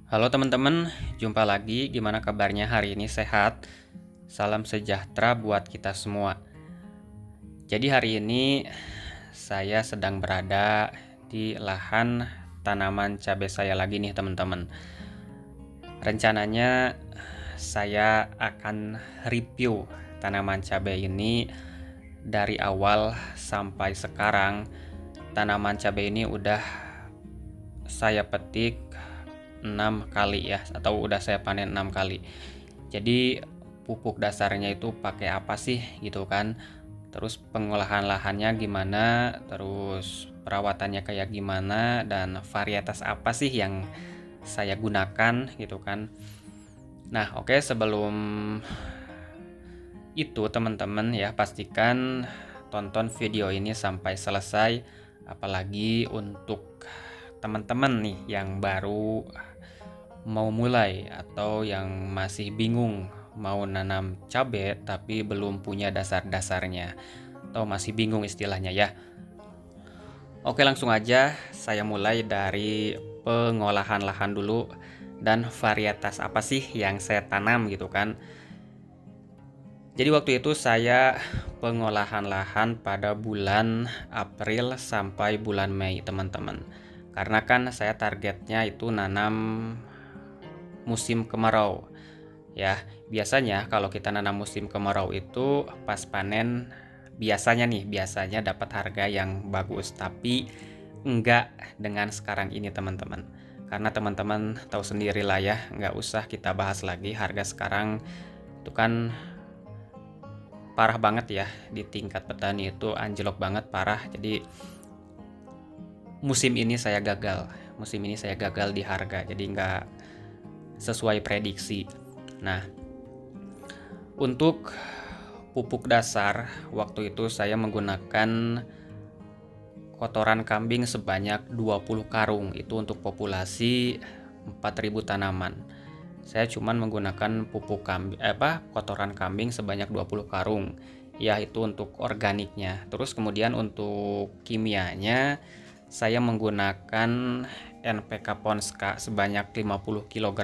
Halo teman-teman, jumpa lagi. Gimana kabarnya hari ini? Sehat? Salam sejahtera buat kita semua. Jadi hari ini saya sedang berada di lahan tanaman cabai saya lagi nih teman-teman. Rencananya saya akan review tanaman cabai ini dari awal sampai sekarang. Tanaman cabai ini udah saya petik 6 kali ya, atau udah saya panen 6 kali. Jadi pupuk dasarnya itu pakai apa sih gitu kan, terus pengolahan lahannya gimana, terus perawatannya kayak gimana, dan varietas apa sih yang saya gunakan gitu kan. Nah oke, sebelum itu teman-teman ya, pastikan tonton video ini sampai selesai, apalagi untuk teman-teman nih yang baru mau mulai atau yang masih bingung mau nanam cabai tapi belum punya dasar-dasarnya atau masih bingung istilahnya ya. Oke, langsung aja saya mulai dari pengolahan lahan dulu dan varietas apa sih yang saya tanam gitu kan. Jadi waktu itu saya pengolahan lahan pada bulan April sampai bulan Mei teman-teman. Karena kan saya targetnya itu nanam musim kemarau. Ya, biasanya kalau kita nanam musim kemarau itu pas panen biasanya dapat harga yang bagus, tapi enggak dengan sekarang ini teman-teman. Karena teman-teman tahu sendirilah ya, nggak usah kita bahas lagi, harga sekarang itu kan parah banget ya, di tingkat petani itu anjlok banget, parah. Jadi musim ini saya gagal di harga, jadi nggak sesuai prediksi. Nah, untuk pupuk dasar waktu itu saya menggunakan kotoran kambing sebanyak 20 karung, itu untuk populasi 4.000 tanaman. Saya cuman menggunakan kotoran kambing sebanyak 20 karung, ya itu untuk organiknya. Terus kemudian untuk kimianya saya menggunakan NPK Ponska sebanyak 50 kg.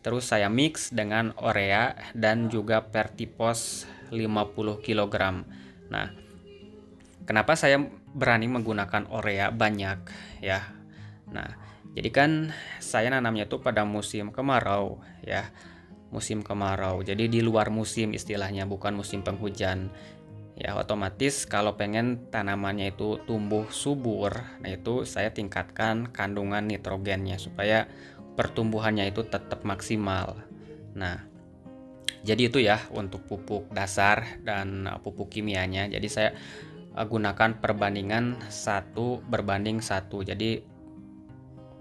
Terus saya mix dengan urea dan juga Pertipos 50 kg. Nah, kenapa saya berani menggunakan urea banyak ya? Nah, jadi kan saya nanamnya itu pada musim kemarau ya. Musim kemarau. Jadi di luar musim istilahnya, bukan musim penghujan. Ya, otomatis kalau pengen tanamannya itu tumbuh subur, nah itu saya tingkatkan kandungan nitrogennya supaya pertumbuhannya itu tetap maksimal. Nah, jadi itu ya untuk pupuk dasar dan pupuk kimianya. Jadi saya gunakan perbandingan 1:1. Jadi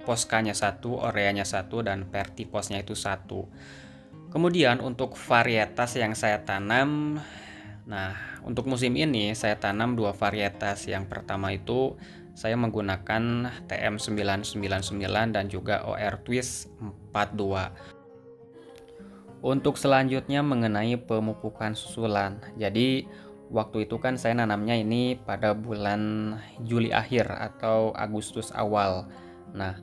poskanya 1, ureanya 1, dan pertiposnya itu 1. Kemudian untuk varietas yang saya tanam, nah untuk musim ini saya tanam 2 varietas. Yang pertama itu saya menggunakan TM999 dan juga OR Twist 42. Untuk selanjutnya mengenai pemupukan susulan. Jadi waktu itu kan saya nanamnya ini pada bulan Juli akhir atau Agustus awal. Nah,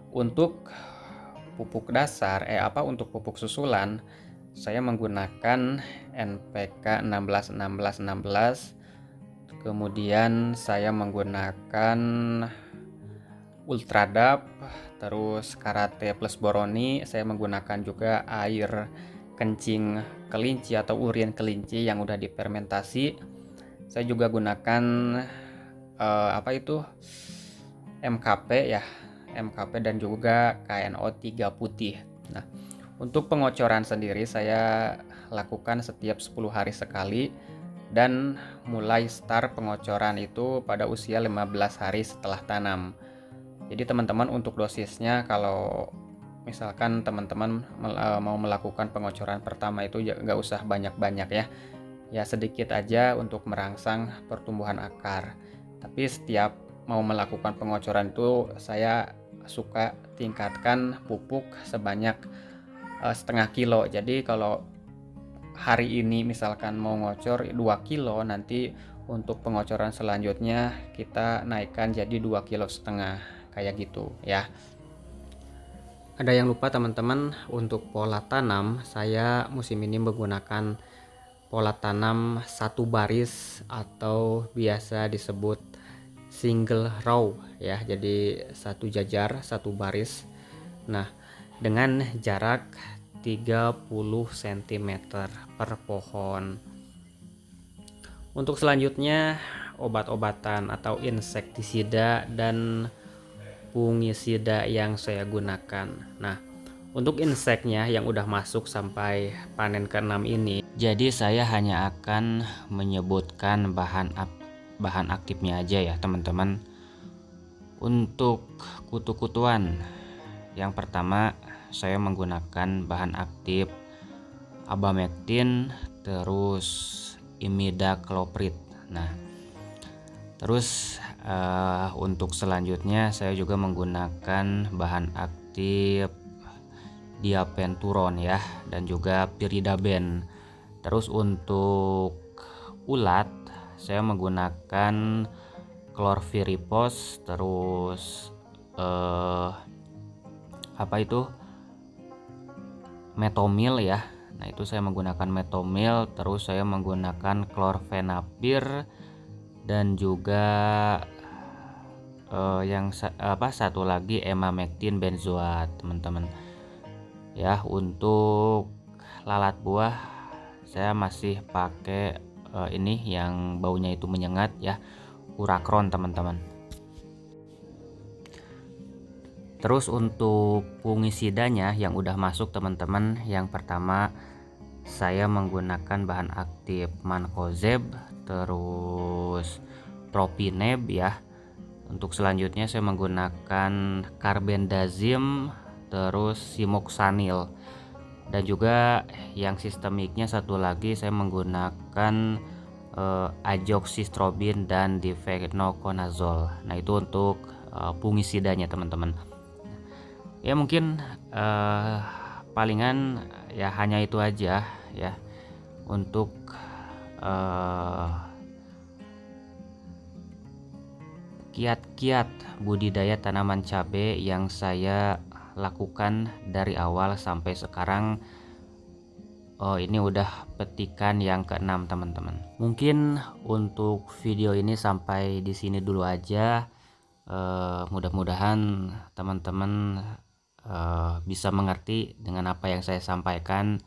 untuk pupuk dasar untuk pupuk susulan saya menggunakan NPK 16 16 16. Kemudian saya menggunakan Ultradap, terus Karate plus Boroni. Saya menggunakan juga air kencing kelinci atau urin kelinci yang udah difermentasi. Saya juga gunakan MKP ya, MKP dan juga KNO3 putih. Nah, untuk pengocoran sendiri saya lakukan setiap 10 hari sekali, dan mulai start pengocoran itu pada usia 15 hari setelah tanam. Jadi teman-teman untuk dosisnya, kalau misalkan teman-teman mau melakukan pengocoran pertama itu nggak usah banyak-banyak ya. Ya sedikit aja untuk merangsang pertumbuhan akar. Tapi setiap mau melakukan pengocoran itu saya suka tingkatkan pupuk sebanyak setengah kilo. Jadi kalau hari ini misalkan mau ngocor 2 kilo, nanti untuk pengocoran selanjutnya kita naikkan jadi 2,5 kilo kayak gitu ya. Ada yang lupa teman-teman, untuk pola tanam saya musim ini menggunakan pola tanam satu baris atau biasa disebut single row ya. Jadi satu jajar, satu baris. Nah, dengan jarak 30 cm per pohon. Untuk selanjutnya obat-obatan atau insektisida dan fungisida yang saya gunakan. Nah, untuk inseknya yang udah masuk sampai panen ke-6 ini, jadi saya hanya akan menyebutkan bahan aktifnya aja ya teman-teman. Untuk kutu-kutuan, yang pertama saya menggunakan bahan aktif abamectin, terus imidacloprid. Nah, terus untuk selanjutnya saya juga menggunakan bahan aktif diapenturon ya, dan juga piridaben. Terus untuk ulat saya menggunakan chlorpyrifos, terus metomil ya. Nah, itu saya menggunakan metomil, terus saya menggunakan chlorfenapir, dan juga satu lagi emamectin benzoat teman-teman ya. Untuk lalat buah saya masih pakai ini yang baunya itu menyengat ya, Uracron teman-teman. Terus untuk fungisidanya yang udah masuk teman-teman, yang pertama saya menggunakan bahan aktif mancozeb, terus propineb ya. Untuk selanjutnya saya menggunakan carbendazim, terus simoxanil, dan juga yang sistemiknya satu lagi saya menggunakan azoxystrobin dan difenoconazole. Nah, itu untuk fungisidanya teman-teman. Ya mungkin palingan ya hanya itu aja ya untuk kiat-kiat budidaya tanaman cabai yang saya lakukan dari awal sampai sekarang. Ini udah petikan yang ke-6 teman-teman. Mungkin untuk video ini sampai di sini dulu aja. Mudah-mudahan teman-teman bisa mengerti dengan apa yang saya sampaikan,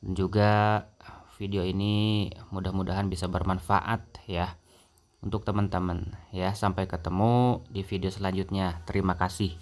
dan juga video ini mudah-mudahan bisa bermanfaat ya untuk teman-teman ya. Sampai ketemu di video selanjutnya. Terima kasih.